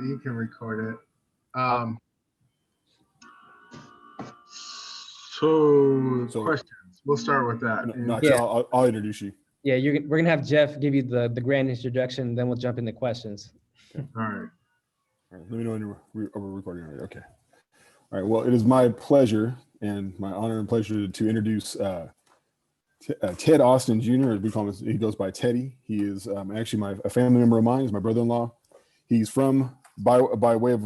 You can record it. So So questions. We'll start with that. no, And actually, Yeah. I'll introduce you. Yeah, we're gonna have Jeff give you the grand introduction, then we'll jump into questions. all right. All right, let me know when we're recording already. Okay. All right. Well, it is my pleasure and my honor and pleasure to introduce Ted Austin Jr. As we call him, he goes by Teddy. He is actually a family member of mine. He's my brother-in-law. He's from by way of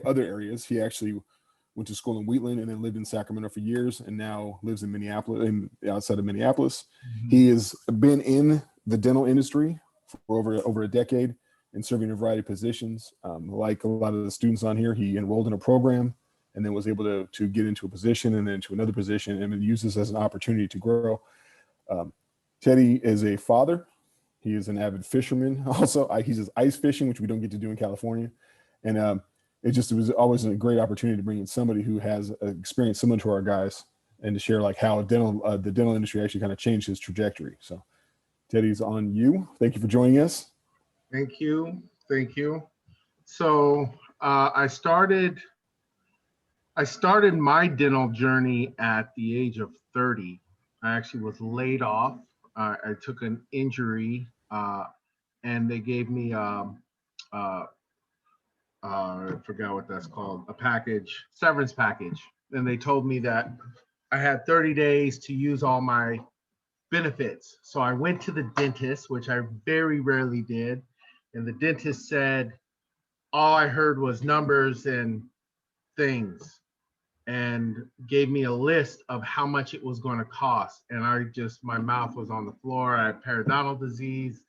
other areas. He actually went to school in Wheatland and then lived in Sacramento for years, and now lives in Minneapolis, outside of Minneapolis. Mm-hmm. He has been in the dental industry for over a decade and serving a variety of positions. Like a lot of the students on here, he enrolled in a program and then was able to get into a position and then to another position and use this as an opportunity to grow. Teddy is a father. He is an avid fisherman. Also, he does ice fishing, which we don't get to do in California. And it was always a great opportunity to bring in somebody who has experience similar to our guys and to share like how the dental industry actually kind of changed his trajectory. So Teddy's on you. Thank you for joining us. Thank you. Thank you. So I started my dental journey at the age of 30. I actually was laid off. I took an injury and they gave me I forgot what that's called, severance package. And they told me that I had 30 days to use all my benefits. So I went to the dentist, which I very rarely did. And the dentist said, all I heard was numbers and things, and gave me a list of how much it was going to cost. And my mouth was on the floor. I had periodontal disease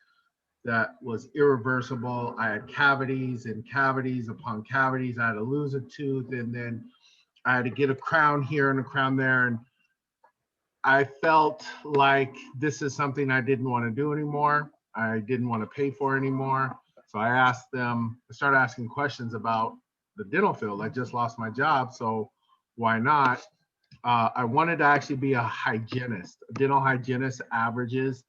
that was irreversible. I had cavities and cavities upon cavities. I had to lose a tooth, and then I had to get a crown here and a crown there. And I felt like this is something I didn't want to do anymore. I didn't want to pay for anymore. So I started asking questions about the dental field. I just lost my job, so why not? I wanted to actually be a hygienist. A dental hygienist averages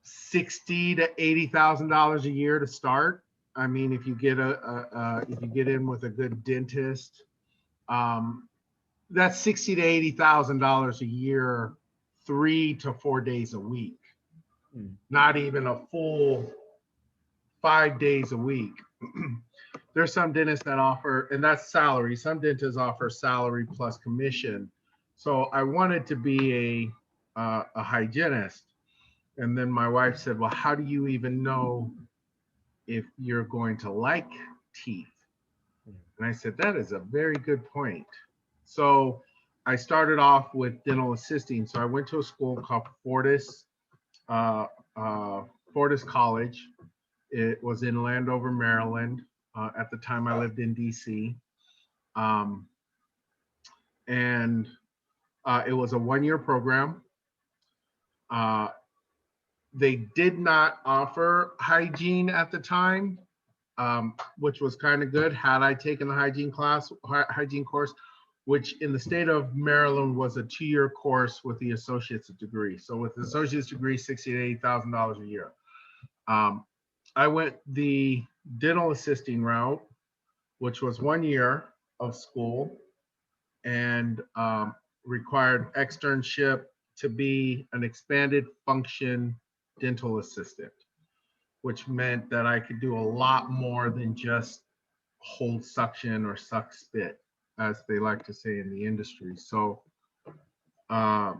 $60,000 to $80,000 a year to start. I mean, if you get in with a good dentist, that's $60,000 to $80,000 a year, 3 to 4 days a week. Not even a full 5 days a week. There's some dentists that offer, and that's salary. Some dentists offer salary plus commission. So I wanted to be a hygienist. And then my wife said, well, how do you even know if you're going to like teeth? And I said, that is a very good point. So I started off with dental assisting. So I went to a school called Fortis College. It was in Landover, Maryland. At the time I lived in DC. And it was a 1-year program. They did not offer hygiene at the time, which was kind of good. Had I taken the hygiene course, which in the state of Maryland was a 2-year course with the associate's degree. So with the associate's degree, $60,000 to $80,000 a year. I went the dental assisting route, which was 1 year of school and required externship to be an expanded function dental assistant, which meant that I could do a lot more than just hold suction or suck spit, as they like to say in the industry. So I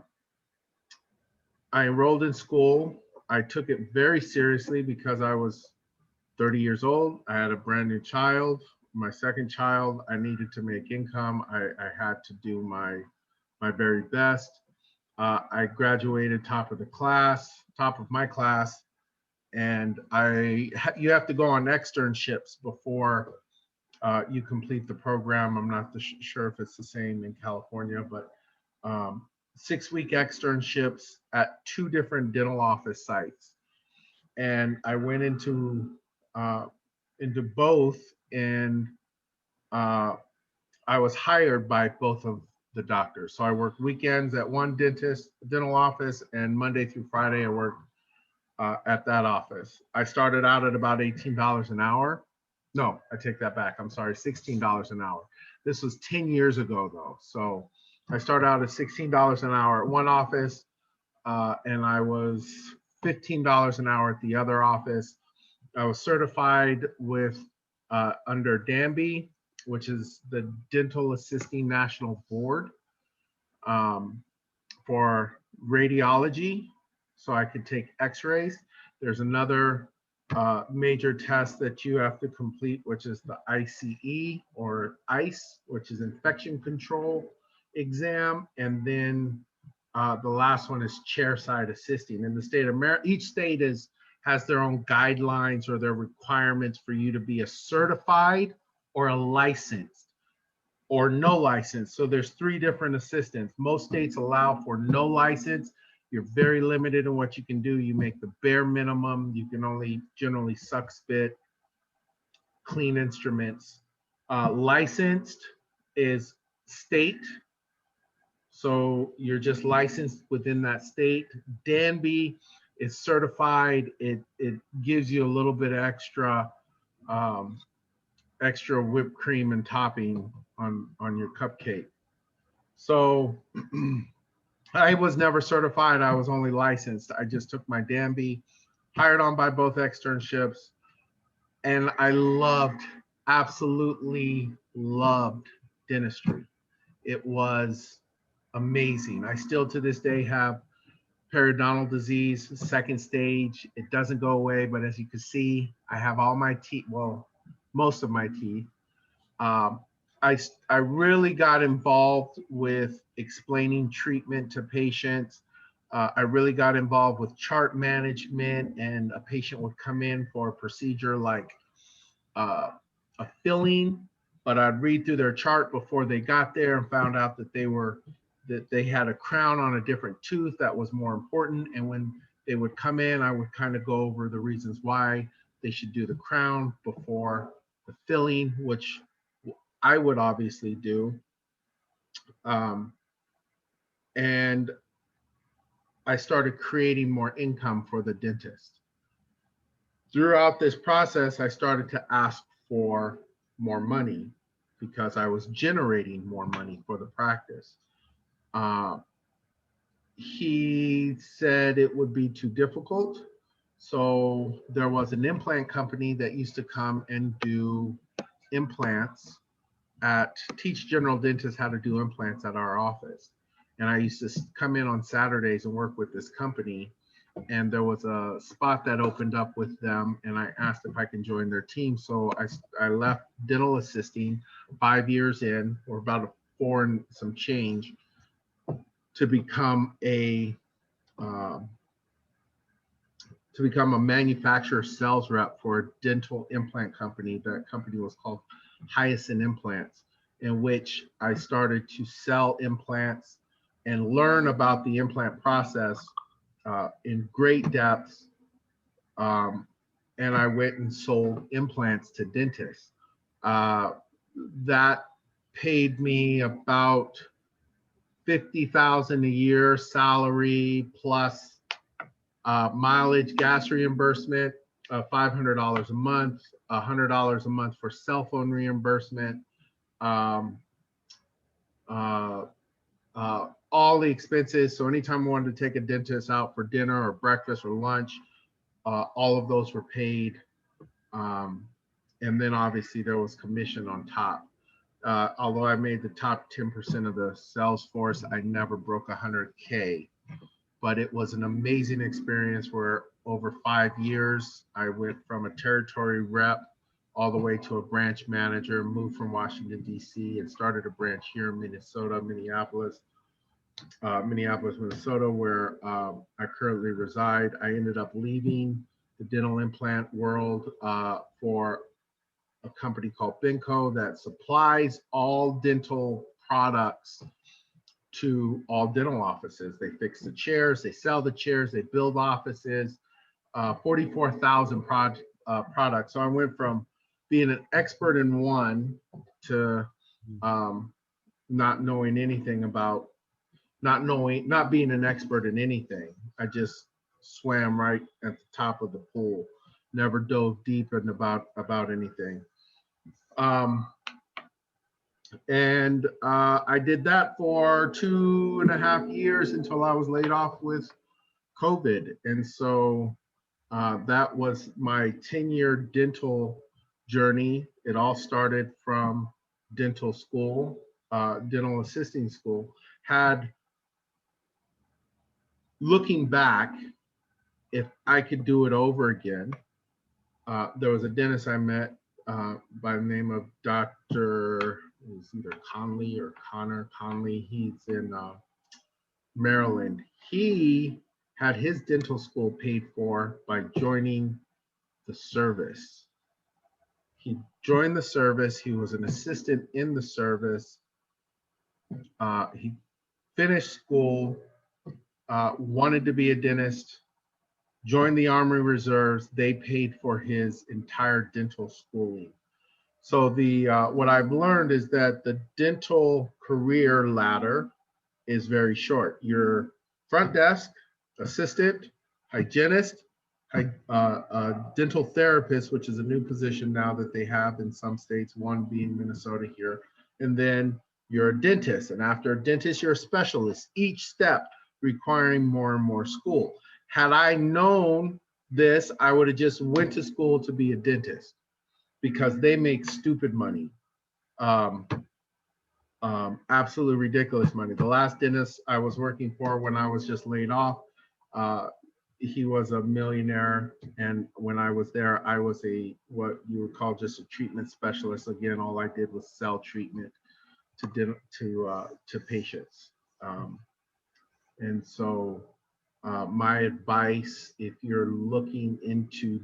enrolled in school. I took it very seriously because I was 30 years old. I had a brand new child. My second child, I needed to make income. I had to do my very best. I graduated top of my class, and you have to go on externships before you complete the program. I'm not sure if it's the same in California, but 6-week externships at 2 different dental office sites. And I went into both, and I was hired by both of the doctors. So I worked weekends at one dental office, and Monday through Friday I worked at that office. I started out at about $18 an hour. No, I take that back. I'm sorry, $16 an hour. This was 10 years ago though. So I started out at $16 an hour at one office, and I was $15 an hour at the other office. I was certified with under DANBY, which is the Dental Assisting National Board, for radiology, so I could take x-rays. There's another major test that you have to complete, which is the ICE or ICE, which is infection control exam. And then the last one is chairside assisting. In the state of Maryland, each state has their own guidelines or their requirements for you to be a certified or a licensed or no license. So there's 3 different assistants. Most states allow for no license. You're very limited in what you can do. You make the bare minimum. You can only generally suck spit, clean instruments. Licensed is state. So you're just licensed within that state. DANBY is certified. It gives you a little bit extra extra whipped cream and topping on your cupcake. So I was never certified. I was only licensed. I just took my DANBY, hired on by both externships, and I absolutely loved dentistry. It was amazing. I still to this day have periodontal disease, 2nd stage. It doesn't go away, but as you can see, I have all my teeth, well, most of my teeth. I really got involved with explaining treatment to patients. I really got involved with chart management, and a patient would come in for a procedure like a filling, but I'd read through their chart before they got there and found out that they had a crown on a different tooth that was more important. And when they would come in, I would kind of go over the reasons why they should do the crown before the filling, which I would obviously do. And I started creating more income for the dentist. Throughout this process, I started to ask for more money because I was generating more money for the practice. He said it would be too difficult. So there was an implant company that used to come and do implants teach general dentists how to do implants at our office. And I used to come in on Saturdays and work with this company. And there was a spot that opened up with them, and I asked if I can join their team. So I left dental assisting 5 years in, or about 4 and some change, to become a manufacturer sales rep for a dental implant company. That company was called Hyacinth Implants, in which I started to sell implants and learn about the implant process in great depth. And I went and sold implants to dentists. That paid me about $50,000 a year salary plus mileage, gas reimbursement, $500 a month, $100 a month for cell phone reimbursement, all the expenses. So anytime I wanted to take a dentist out for dinner or breakfast or lunch, all of those were paid. And then obviously there was commission on top. Although I made the top 10% of the sales force, I never broke 100K. But it was an amazing experience where over 5 years, I went from a territory rep all the way to a branch manager, moved from Washington, D.C., and started a branch here in Minneapolis, Minnesota, where I currently reside. I ended up leaving the dental implant world for a company called Benco that supplies all dental products to all dental offices. They fix the chairs, they sell the chairs, they build offices, 44,000 products. So I went from being an expert in one to not knowing anything about, not being an expert in anything. I just swam right at the top of the pool, never dove deep in about anything. And I did that for 2.5 years until I was laid off with COVID. And so that was my 10-year dental journey. It all started from dental school, dental assisting school. Looking back, if I could do it over again, there was a dentist I met by the name of Dr. It was either Conley or Connor Conley. He's in Maryland. He had his dental school paid for by joining the service. He joined the service. He was an assistant in the service. He finished school, wanted to be a dentist, joined the Army Reserves. They paid for his entire dental schooling. So what I've learned is that the dental career ladder is very short. Your front desk, assistant, hygienist, dental therapist, which is a new position now that they have in some states, one being Minnesota here, and then you're a dentist. And after a dentist, you're a specialist, each step requiring more and more school. Had I known this, I would have just went to school to be a dentist because they make stupid money. Absolutely ridiculous money. The last dentist I was working for when I was just laid off, he was a millionaire. And when I was there, I was what you would call just a treatment specialist. Again, all I did was sell treatment to patients. And so my advice, if you're looking into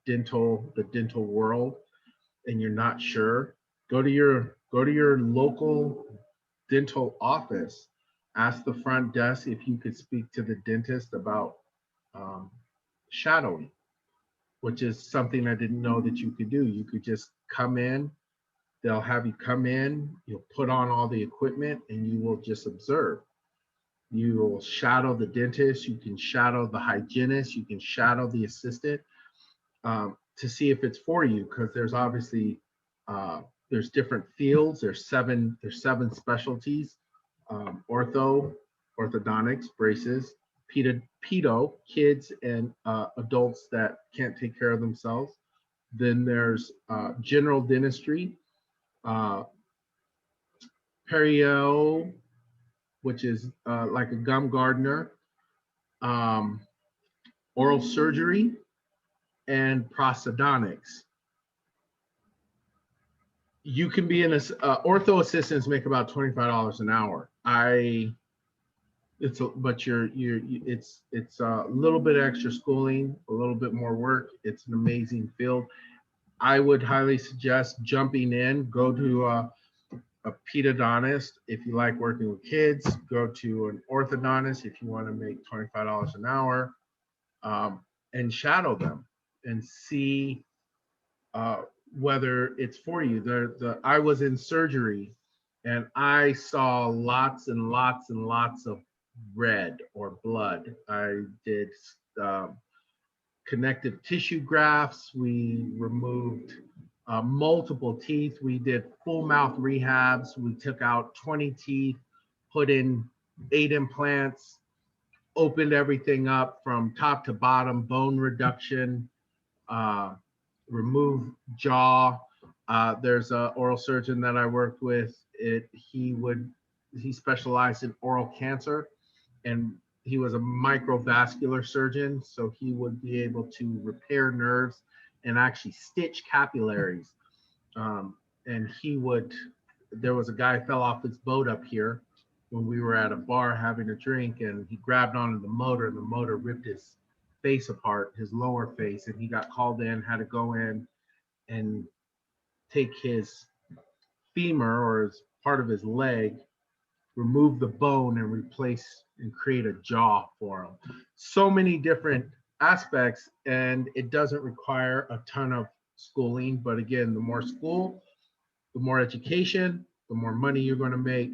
the dental world and you're not sure, go to your local dental office. Ask the front desk if you could speak to the dentist about shadowing, which is something I didn't know that you could do. You could just come in, they'll have you come in, you'll put on all the equipment, and you will just observe. You will shadow the dentist, you can shadow the hygienist, you can shadow the assistant to see if it's for you, because there's obviously there's different fields. There's seven specialties: orthodontics, braces, pedo, kids and adults that can't take care of themselves. Then there's general dentistry, perio, which is like a gum gardener, oral surgery, and prosthodontics. You can be ortho assistants make about $25 an hour. It's a little bit extra schooling, a little bit more work. It's an amazing field. I would highly suggest jumping in. Go to a pedodontist if you like working with kids. Go to an orthodontist if you want to make $25 an hour, and shadow them and see whether it's for you. I was in surgery and I saw lots and lots and lots of red or blood. I did connective tissue grafts. We removed multiple teeth. We did full mouth rehabs. We took out 20 teeth, put in 8 implants, opened everything up from top to bottom, bone reduction, remove jaw. There's an oral surgeon that I worked with. He specialized in oral cancer, and he was a microvascular surgeon, so he would be able to repair nerves and actually stitch capillaries. And there was a guy fell off his boat up here when we were at a bar having a drink, and he grabbed onto the motor, and the motor ripped his face apart, his lower face, and he got called in, had to go in and take his femur, or as part of his leg, remove the bone and replace and create a jaw for him. So many different aspects, and it doesn't require a ton of schooling. But again, the more school, the more education, the more money you're going to make.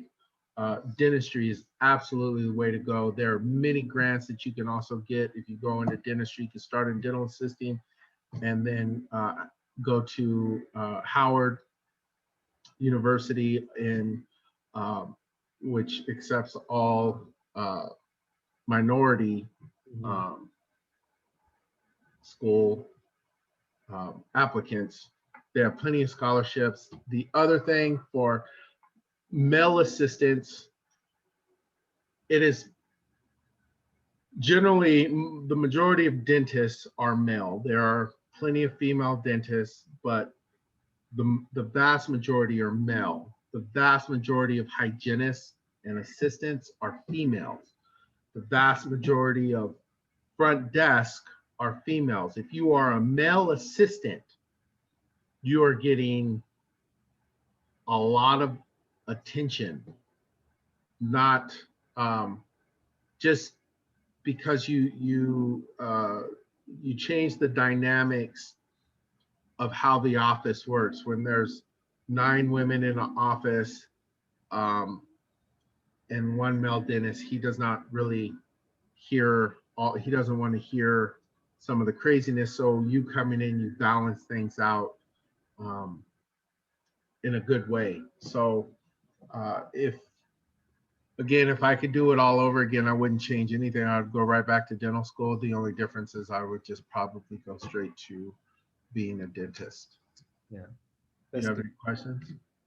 dentistry is absolutely the way to go. There are many grants that you can also get if you go into dentistry. You can start in dental assisting and then go to Howard University in which accepts all minority um, school applicants. They have plenty of scholarships. The other thing for male assistants, it is generally the majority of dentists are male. There are plenty of female dentists, but the vast majority are male. The vast majority of hygienists and assistants are females. The vast majority of front desk are females. If you are a male assistant, you are getting a lot of attention, not just because you change the dynamics of how the office works. When there's 9 women in an office and one male dentist, he does not really hear all, he doesn't want to hear some of the craziness. So you coming in, you balance things out in a good way. So if I could do it all over again, I wouldn't change anything. I'd go right back to dental school. The only difference is I would just probably go straight to being a dentist. Yeah. You That's have good. any questions?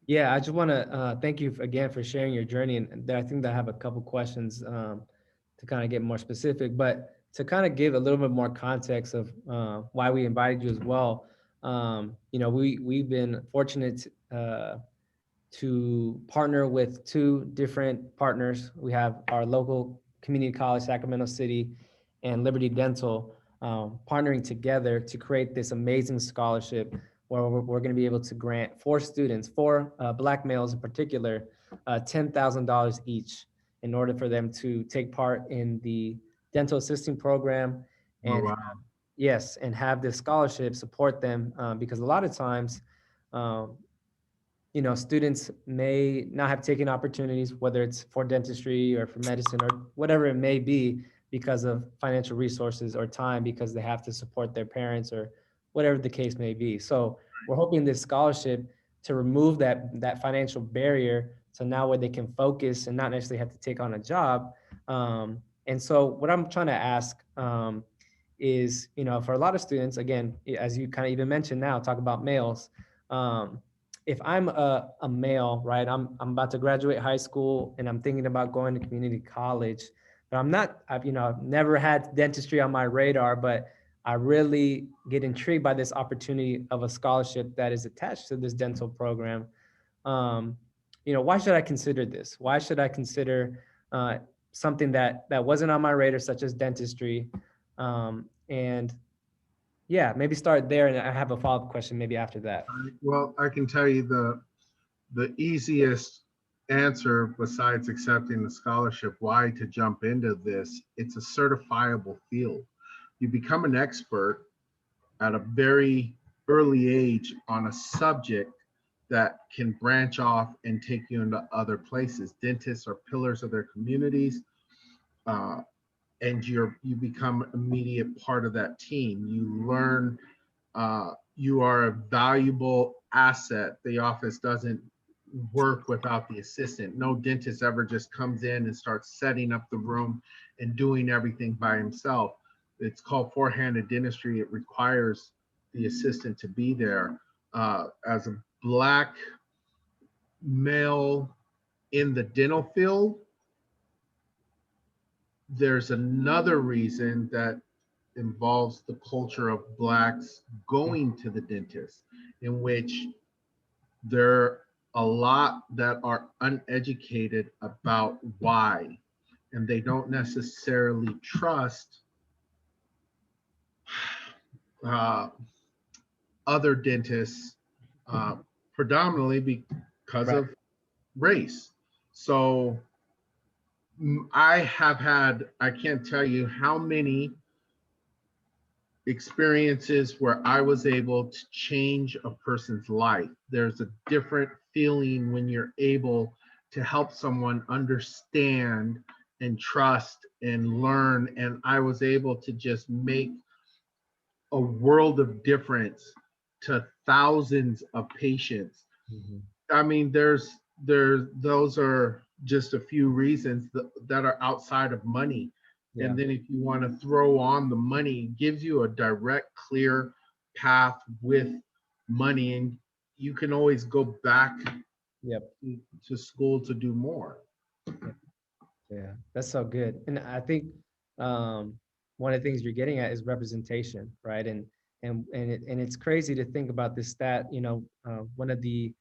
Yeah, I just want to thank you again for sharing your journey. And I think that I have a couple questions to kind of get more specific, but to kind of give a little bit more context of why we invited you as well. We've been fortunate to partner with 2 different partners. We have our local community college, Sacramento City, and Liberty Dental, partnering together to create this amazing scholarship where we're going to be able to grant 4 students, 4 Black males in particular, $10,000 each in order for them to take part in the dental assisting program. Oh, And wow. yes, and have this scholarship support them because a lot of times, students may not have taken opportunities, whether it's for dentistry or for medicine or whatever it may be, because of financial resources or time, because they have to support their parents or whatever the case may be. So we're hoping this scholarship to remove that financial barrier, so now where they can focus and not necessarily have to take on a job. And so what I'm trying to ask is, for a lot of students, again, as you kind of even mentioned now, talk about males. If I'm a male, right, I'm about to graduate high school and I'm thinking about going to community college, but I've never had dentistry on my radar, but I really get intrigued by this opportunity of a scholarship that is attached to this dental program. Why should I consider this? Why should I consider something that wasn't on my radar, such as dentistry? And yeah, maybe start there, and I have a follow-up question maybe after that. Well, I can tell you the easiest answer, besides accepting the scholarship, why to jump into this. It's a certifiable field. You become an expert at a very early age on a subject that can branch off and take you into other places. Dentists are pillars of their communities, and you become immediate part of that team. You learn, you are a valuable asset. The office doesn't work without the assistant. No dentist ever just comes in and starts setting up the room and doing everything by himself. It's called four-handed dentistry. It requires the assistant to be there. As a Black male in the dental field, there's another reason that involves the culture of Blacks going to the dentist, in which there are a lot that are uneducated about why, and they don't necessarily trust other dentists, predominantly because Right. of race. So I can't tell you how many experiences where I was able to change a person's life. There's a different feeling when you're able to help someone understand and trust and learn. And I was able to just make a world of difference to thousands of patients. Mhm. I mean, those are just a few reasons that are outside of money. Yeah. And then if you want to throw on the money, it gives you a direct, clear path with money, and you can always go back Yep. to school to do more. Yeah, that's so good. And I think um, one of the things you're getting at is representation, right? And it's crazy to think about this stat. One of the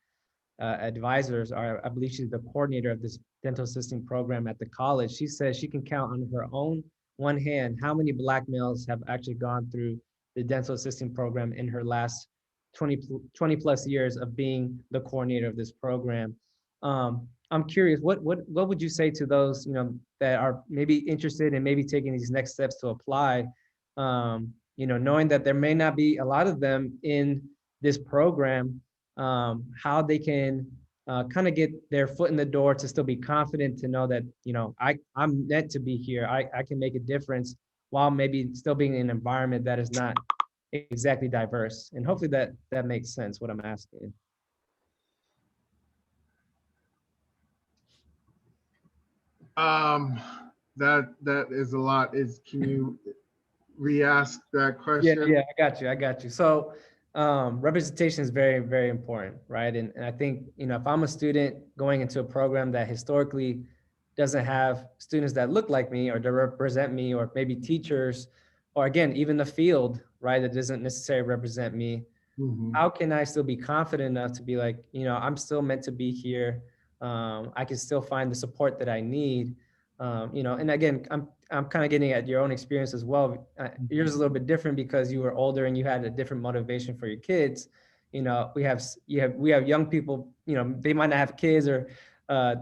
advisors, are I believe she's the coordinator of this dental assisting program at the college. She says she can count on her own one hand how many Black males have actually gone through the dental assisting program in her last 20 plus years of being the coordinator of this program. I'm curious, what would you say to those, that are maybe interested in maybe taking these next steps to apply, knowing that there may not be a lot of them in this program, how they can kind of get their foot in the door to still be confident to know that, I'm meant to be here. I can make a difference while maybe still being in an environment that is not exactly diverse. And hopefully that makes sense, what I'm asking. Um, that is a lot. Can you re-ask that Yeah, question? I got you. So representation is very, very important, right? And I think, if I'm a student going into a program that historically doesn't have students that look like me or to represent me, or maybe teachers, or again, even the field, right, that doesn't necessarily represent me, Mhm. how can I still be confident enough to be like, I'm still meant to be here. I can still find the support that I need. And again, I'm kind of getting at your own experience as well. Yours is a little bit different because you were older and you had a different motivation for your kids. We have young people. They might not have kids, or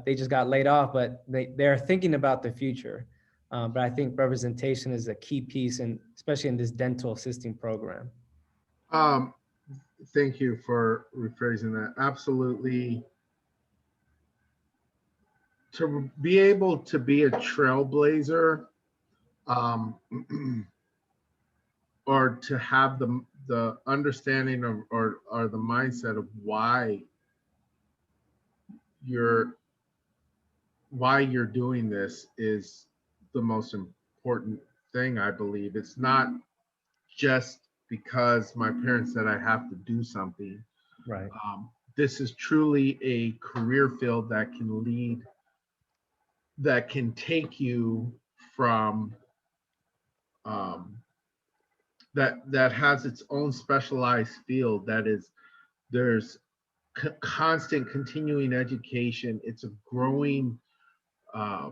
they just got laid off, but they're thinking about the future. But I think representation is a key piece, and especially in this dental assisting program. Um, Thank you for rephrasing that. Absolutely. To be able to be a trailblazer, um, or to have the understanding of, or the mindset of you're why you're doing this is the most important thing, I believe. It's not just because my parents said I have to do something. Right. This is truly a career field that can take you from, um, that has its own specialized field. There's constant continuing education. It's a growing, uh,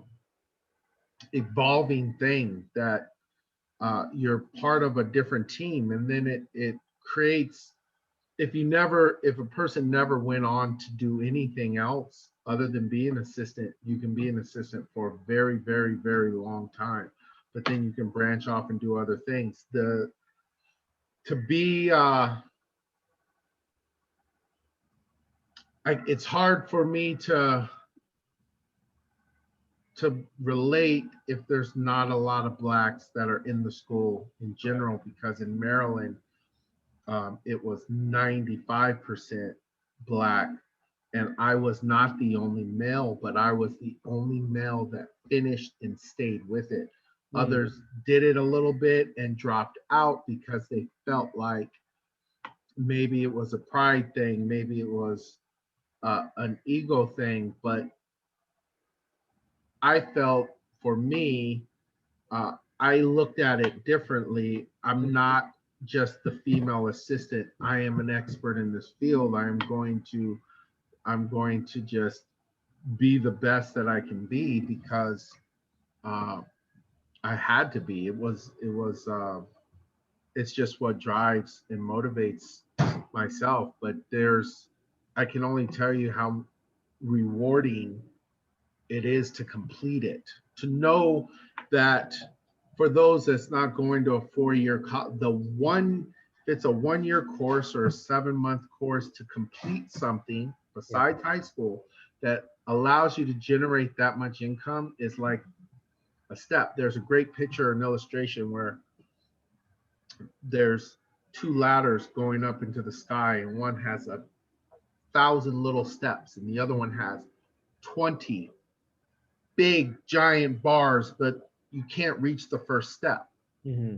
evolving thing that, you're part of a different team, and then it creates, if a person never went on to do anything else other than be an assistant, you can be an assistant for a very, very, very long time, but then you can branch off and do other things. The to be It's hard for me to relate if there's not a lot of blacks that are in the school in general, because in Maryland, it was 95% black, and I was not the only male, but I was the only male that finished and stayed with it. Mm. Others did it a little bit and dropped out because they felt like maybe it was a pride thing, maybe it was an ego thing, but I felt, for me, I looked at it differently. I'm not just the female assistant. I am an expert in this field. I'm going to just be the best that I can be, because uh, I had to be. It's just what drives and motivates myself. But I can only tell you how rewarding it is to complete it, to know that, for those that's not going to a 4-year it's a 1-year course or a 7-month course, to complete something besides high school that allows you to generate that much income is like a step. There's a great picture, an illustration where there's two ladders going up into the sky, and one has 1,000 little steps, and the other one has 20 big giant bars, but you can't reach the first step. Mm-hmm.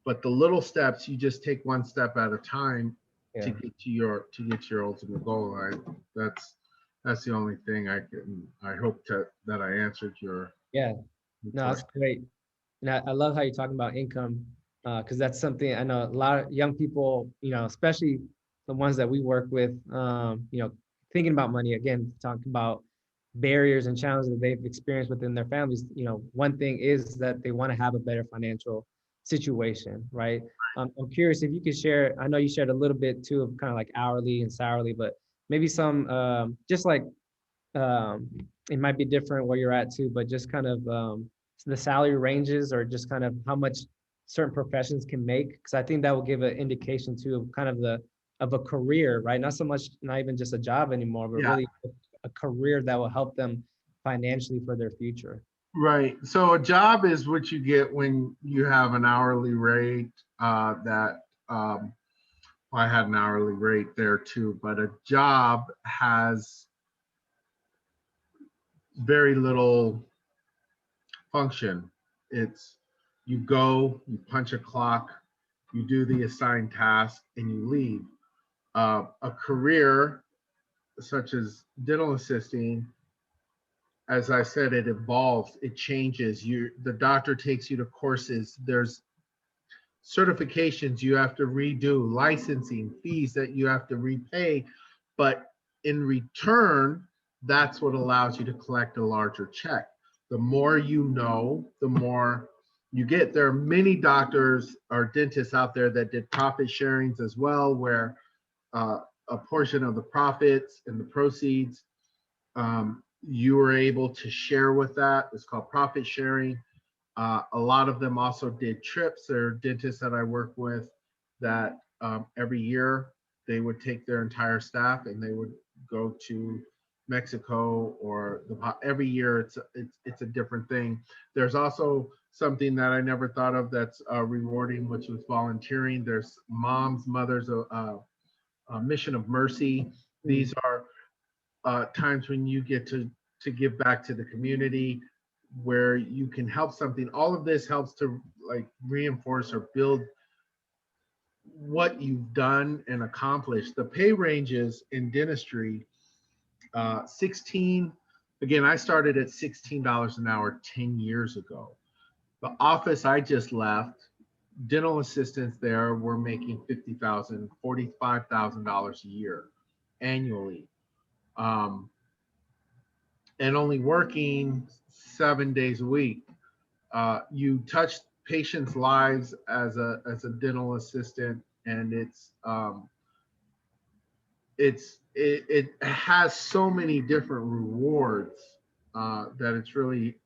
But the little steps, you just take one step at a time Yeah. to get to your ultimate goal. That's the only thing I hope that I answered your Yeah. No, that's question. great. And I love how you're talking about income, because that's something I know a lot of young people, especially the ones that we work with, thinking about money, again, talking about barriers and challenges that they've experienced within their families. One thing is that they want to have a better financial situation, right? I'm curious if you could share, I know you shared a little bit too of kind of like hourly and salary, but maybe some, just like, um, it might be different where you're at too, but just kind of the salary ranges or just kind of how much certain professions can make, because I think that will give an indication too of kind of of a career, right? Not so much, not even just a job anymore, but Yeah, really a career that will help them financially for their future. right. So a job is what you get when you have an hourly rate. That I had an hourly rate there too, but a job has very little function. It's you go, you punch a clock, you do the assigned task, and you leave. A career such as dental assisting, as I said, it evolves, it changes. The doctor takes you to courses. There's certifications you have to redo, licensing fees that you have to repay, but in return, that's what allows you to collect a larger check. The more you know, the more you get. There are many doctors or dentists out there that did profit sharings as well, where a portion of the profits and the proceeds you were able to share with that. It's called profit sharing. A lot of them also did trips. There are dentists that I work with that every year they would take their entire staff and they would go to Mexico or every year it's a different thing. There's also something that I never thought of that's rewarding, which was volunteering. There's mothers, a mission of mercy. These are times when you get to give back to the community, where you can help something. All of this helps to like reinforce or build what you've done and accomplished. The pay ranges in dentistry, 16. Again, I started at $16 an hour 10 years ago. The office I just left, dental assistants there were making $50,000, $45,000 a year annually. Um, and only working 7 days a week. You touch patients' lives as a dental assistant, and it has so many different rewards that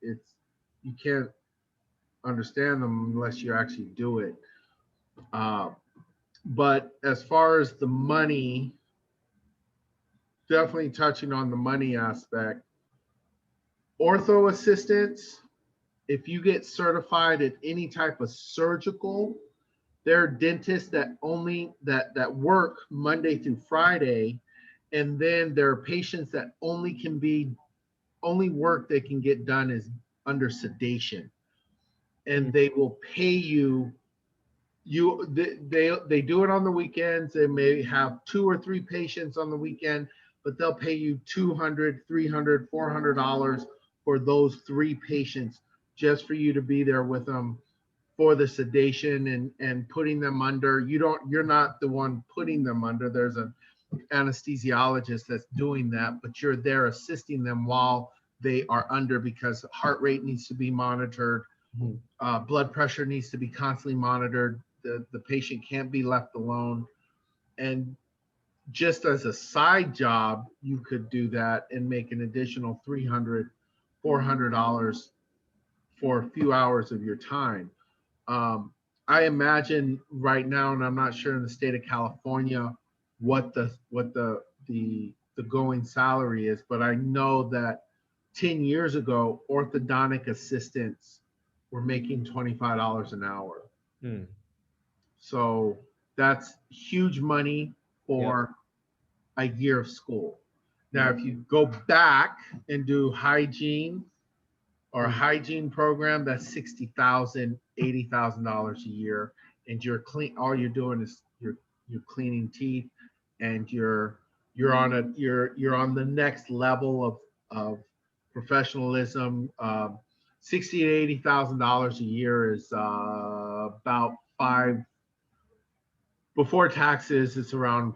it's you can't understand them unless you actually do it. Uh, but as far as the money, definitely touching on the money aspect, ortho assistants, if you get certified at any type of surgical, there are dentists that work Monday through Friday, and then there are patients that only work they can get done is under sedation, and they will pay you. They do it on the weekends. They may have 2 or 3 patients on the weekend, but they'll pay you $200, $300, $400 for those 3 patients just for you to be there with them for the sedation and putting them under. You're not the one putting them under. There's an anesthesiologist that's doing that, but you're there assisting them while they are under, because heart rate needs to be monitored, blood pressure needs to be constantly monitored. The patient can't be left alone. And just as a side job, you could do that and make an additional $300, $400 for a few hours of your time. I imagine right now, and I'm not sure in the state of California what the the going salary is, but I know that 10 years ago, orthodontic assistants were making $25 an hour. Hmm. So that's huge money Yep. for a year of school. Now, if you go back and do hygiene or a hygiene program, that's $60,000, $80,000 a year, and you're clean. All you're doing is you're cleaning teeth, and you're on the next level of professionalism. 60 to $80,000 a year is about five before taxes. It's around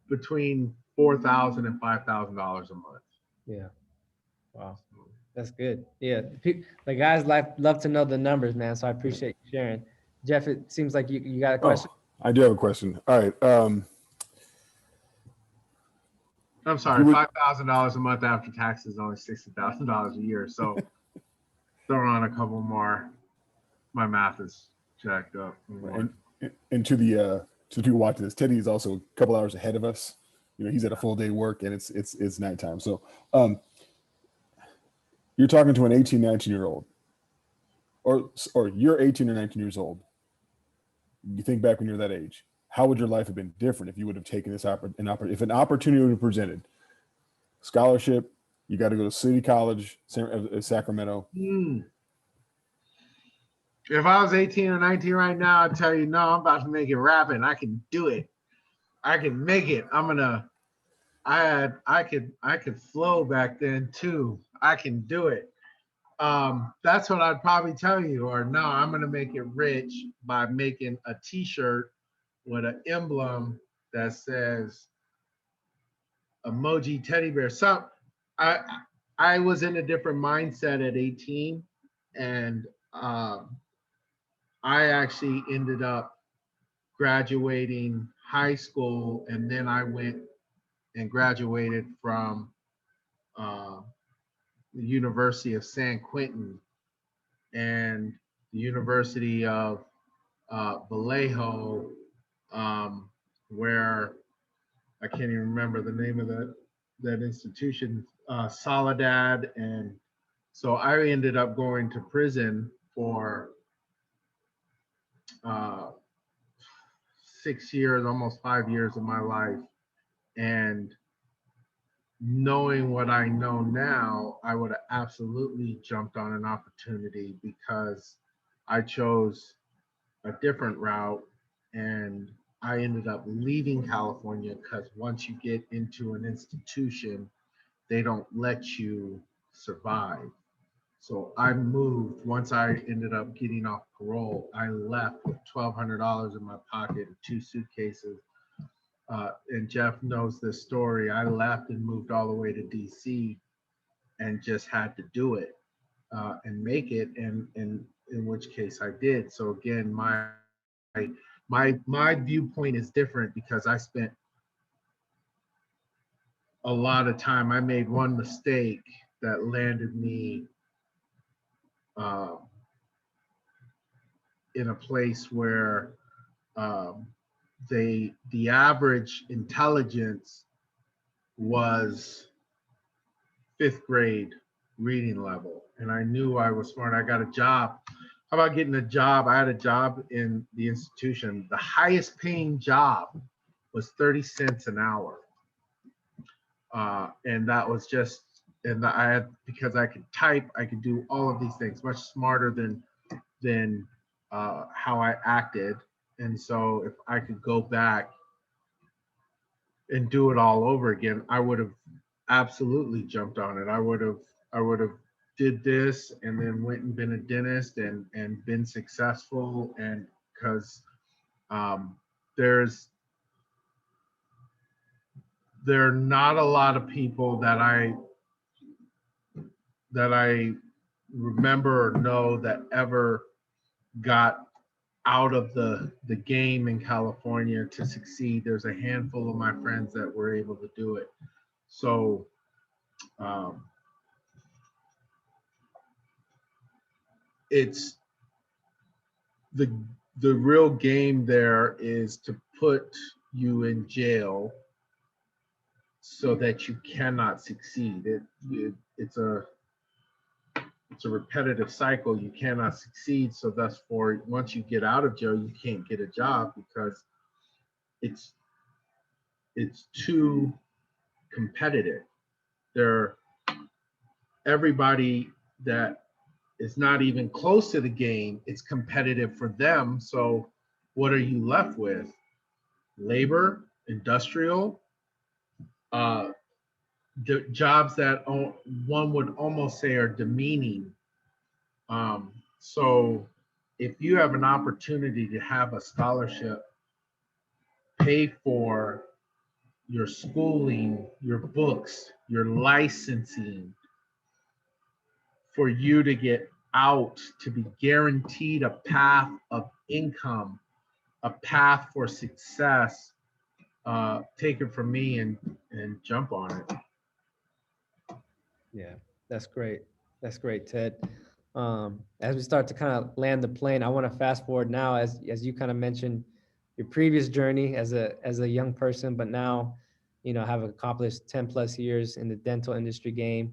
between $4,000 and $5,000 a month. Yeah. Wow. That's good. Yeah. The guys love to know the numbers, man. So I appreciate you sharing. Jeff, it seems like you got a question. Oh, I do have a question. All right. I'm sorry, $5,000 a month after taxes is only $60,000 a year. So throw on a couple more. My math is jacked up. And to the people watching this, Teddy is also a couple hours ahead of us. You know, he's at a full day work, and it's nighttime. So you're talking to an 18, 19-year-old, or you're 18 or 19 years old. You think back when you're that age, how would your life have been different if you would have taken this if an opportunity would have presented? Scholarship, you got to go to City College, Sacramento. If I was 18 or 19 right now, I'd tell you, no, I'm about to make it rapping. I can do it. I can make it. I could flow back then too. I can do it. That's what I'd probably tell you. Or no, I'm gonna make it rich by making a T-shirt with an emblem that says emoji teddy bear. So I was in a different mindset at 18, and I actually ended up graduating high school, and then I went and graduated from the University of San Quentin and the University of Vallejo, where I can't even remember the name of that institution, Soledad. And so I ended up going to prison for 6 years, almost 5 years of my life. And knowing what I know now, I would have absolutely jumped on an opportunity because I chose a different route, and I ended up leaving California because once you get into an institution, they don't let you survive. So I moved. Once I ended up getting off parole, I left with $1,200 in my pocket and 2 suitcases. And Jeff knows this story. I left and moved all the way to DC and just had to do it and make it. And in which case I did. So again, my viewpoint is different because I spent a lot of time. I made one mistake that landed me in a place where the average intelligence was 5th grade reading level, and I knew I was smart. I got a job. How about getting a job? I had a job in the institution. The highest paying job was 30 cents an hour. And that was just, and I had, because I could type, I could do all of these things much smarter than how I acted. And so if I could go back and do it all over again, I would have absolutely jumped on it. I would have did this and then went and been a dentist and been successful. And because there are not a lot of people that I remember or know that ever got out of the game in California to succeed. There's a handful of my friends that were able to do it. So it's the real game there is to put you in jail so that you cannot succeed. It's a repetitive cycle. You cannot succeed. So thus for once you get out of jail, you can't get a job because it's it's too competitive. There, everybody that is not even close to the game, it's competitive for them. So what are you left with? Labor, industrial, uh, jobs that one would almost say are demeaning. So if you have an opportunity to have a scholarship, pay for your schooling, your books, your licensing, for you to get out, to be guaranteed a path of income, a path for success, take it from me and jump on it. Yeah, that's great. That's great, Ted. As we start to kind of land the plane, I want to fast forward now, as you kind of mentioned your previous journey as a young person, but now, have accomplished 10 plus years in the dental industry game.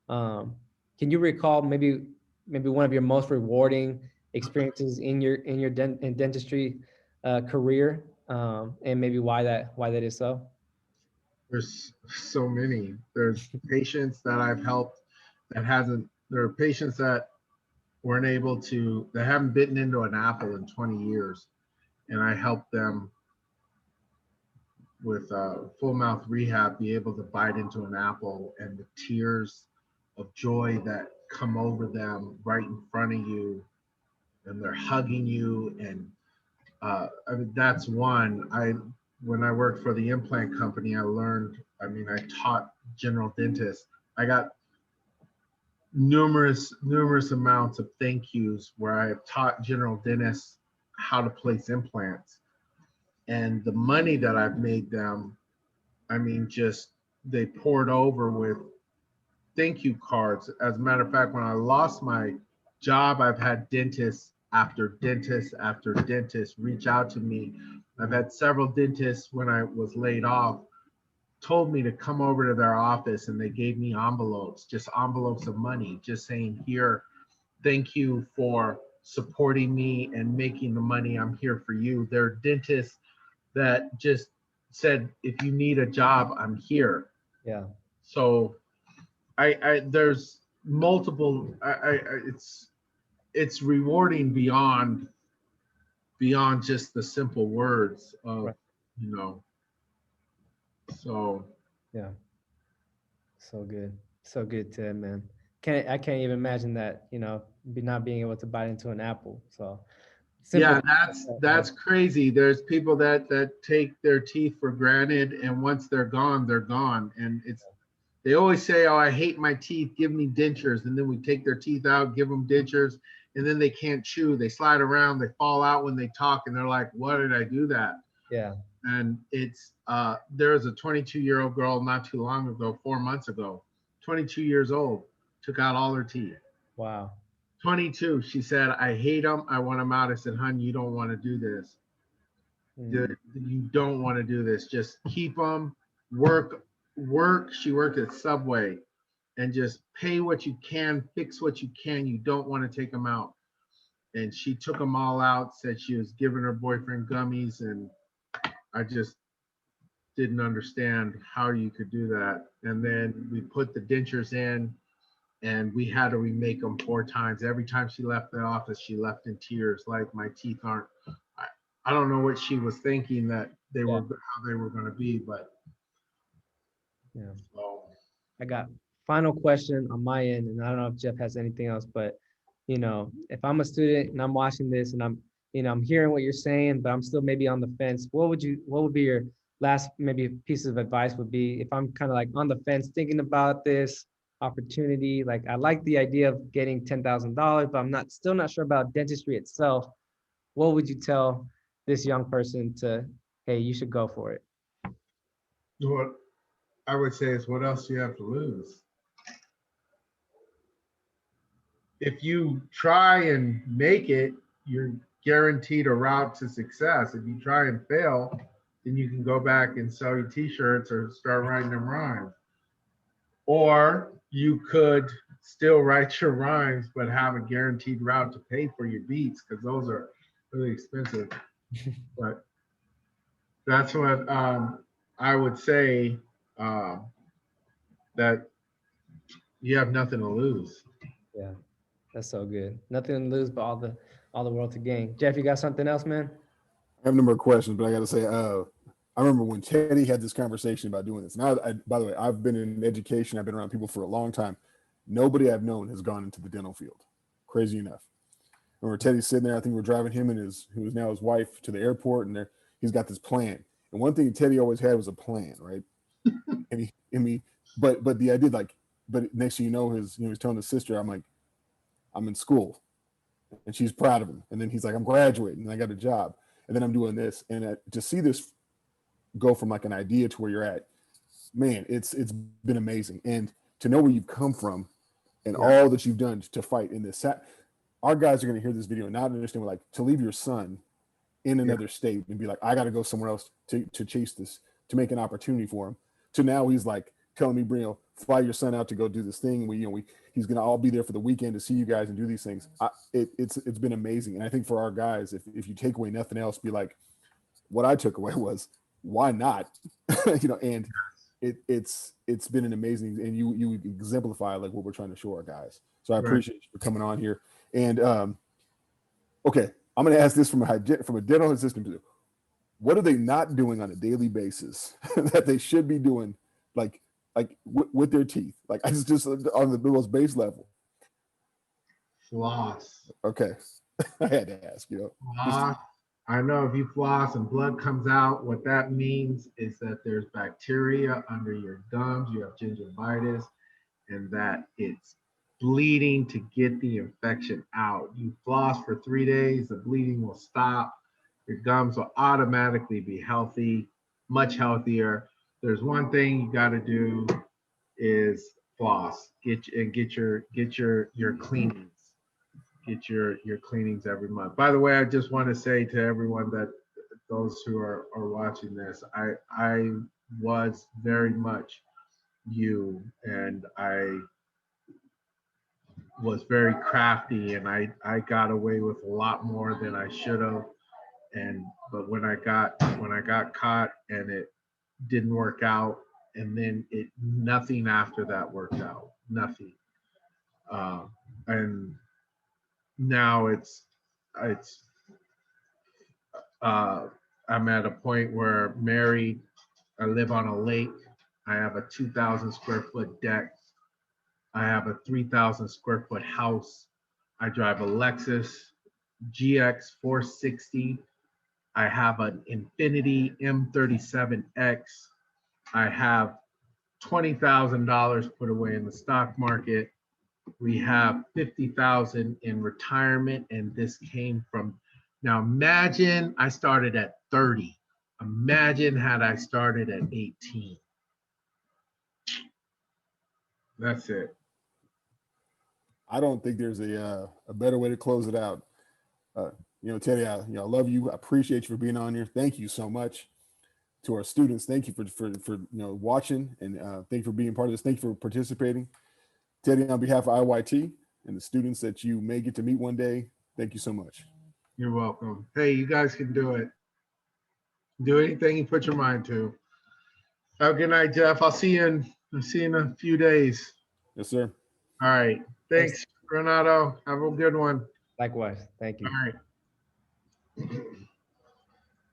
Can you recall maybe one of your most rewarding experiences in your dentistry career, and maybe why that is so? There's so many. There's patients that I've helped there are patients that that haven't bitten into an apple in 20 years. And I helped them with full mouth rehab be able to bite into an apple, and the tears of joy that come over them right in front of you, and they're hugging you. And I mean, that's one. When I worked for the implant company, I taught general dentists. I got numerous amounts of thank yous where I have taught general dentists how to place implants, and the money that I've made them, just they poured over with thank you cards. As a matter of fact, when I lost my job, I've had dentist after dentist after dentist reach out to me. I've had several dentists when I was laid off told me to come over to their office, and they gave me envelopes, just envelopes of money, just saying, here, thank you for supporting me and making the money. I'm here for you. There are dentists that just said, if you need a job, I'm here. Yeah. So I there's multiple, it's rewarding beyond just the simple words of, Right. you know, so. Yeah. So good, Ted, man. I can't even imagine that, not being able to bite into an apple. So simple. Yeah, that's crazy. There's people that take their teeth for granted, and once they're gone, they're gone. And they always say, "Oh, I hate my teeth. Give me dentures." And then we take their teeth out, give them dentures, and then they can't chew. They slide around. They fall out when they talk, and they're like, "Why did I do that?" Yeah. And it's there was a 22-year-old girl not too long ago, 4 months ago, 22 years old, took out all her teeth. Wow. 22. She said, I hate them. I want them out. I said, honey, you don't want to do this. You don't want to do this. Just keep them, work. She worked at Subway, and just pay what you can, fix what you can. You don't want to take them out. And she took them all out, said she was giving her boyfriend gummies. And I just didn't understand how you could do that. And then we put the dentures in, and we had to remake them 4 times. Every time she left the office, she left in tears, like, my teeth aren't. I don't know what she was thinking that they were, how they were going to be, but Yeah. so. I got final question on my end, and I don't know if Jeff has anything else, but if I'm a student and I'm watching this and I'm hearing what you're saying, but I'm still maybe on the fence, what would be your last maybe piece of advice would be if I'm kind of like on the fence thinking about this opportunity, like I like the idea of getting $10,000, but I'm still not sure about dentistry itself. What would you tell this young person to, hey, you should go for it? What I would say is, what else do you have to lose? If you try and make it, you're guaranteed a route to success. If you try and fail, then you can go back and sell your t-shirts or start writing them rhymes. Or you could still write your rhymes, but have a guaranteed route to pay for your beats, because those are really expensive. But that's what I would say, um, that you have nothing to lose. Yeah, that's so good. Nothing to lose, but all the world to gain. Jeff, you got something else, man? I have a number of questions, but I got to say, I remember when Teddy had this conversation about doing this. Now, by the way, I've been in education. I've been around people for a long time. Nobody I've known has gone into the dental field. Crazy enough. I remember Teddy sitting there. I think we're driving him and who is now his wife, to the airport, and he's got this plan. And one thing Teddy always had was a plan, right? But the idea, like, but next thing you know, he's telling his sister, I'm in school, and she's proud of him. And then he's like, I'm graduating, and I got a job, and then I'm doing this, and to see this go from like an idea to where you're at, man, it's been amazing. And to know where you've come from and all that you've done to fight in this. Our guys are going to hear this video and not understand, like, to leave your son in another state and be like, I got to go somewhere else to chase this, to make an opportunity for him. To now he's like telling me, Bruno, fly your son out to go do this thing. He's going to all be there for the weekend to see you guys and do these things. It's been amazing. And I think for our guys, if you take away nothing else, be like, what I took away was, why not? And it's been an amazing, and you exemplify like what we're trying to show our guys. So I appreciate you for coming on here. And okay, I'm going to ask this from a dental assistant. What are they not doing on a daily basis that they should be doing, like with their teeth? Like, I just on the most base level. Floss. Okay, I had to ask. Floss. I know if you floss and blood comes out, what that means is that there's bacteria under your gums, you have gingivitis, and that it's bleeding to get the infection out. You floss for 3 days, the bleeding will stop. Your gums will automatically be healthy, much healthier. There's one thing you got to do is floss. Get your cleanings. Get your cleanings every month. By the way, I just want to say to everyone that those who are watching this, I was very much you, and I was very crafty, and I got away with a lot more than I should have. But when I got caught and it didn't work out, and then nothing after that worked out, nothing. And now I'm at a point where married, I live on a lake, I have a 2,000 square foot deck, I have a 3,000 square foot house, I drive a Lexus GX 460, I have an Infiniti M37X, I have $20,000 put away in the stock market. We have 50,000 in retirement, and this came from, now imagine I started at 30. Imagine had I started at 18. That's it. I don't think there's a better way to close it out. Teddy, I love you. I appreciate you for being on here. Thank you so much. To our students, thank you for watching, and thank you for being part of this. Thank you for participating. Teddy, on behalf of IYT and the students that you may get to meet one day, thank you so much. You're welcome. Hey, you guys can do it. Do anything you put your mind to. Have a good night, Jeff. I'll see you in a few days. Yes, sir. All right. Thanks, Renato. Have a good one. Likewise. Thank you. All right.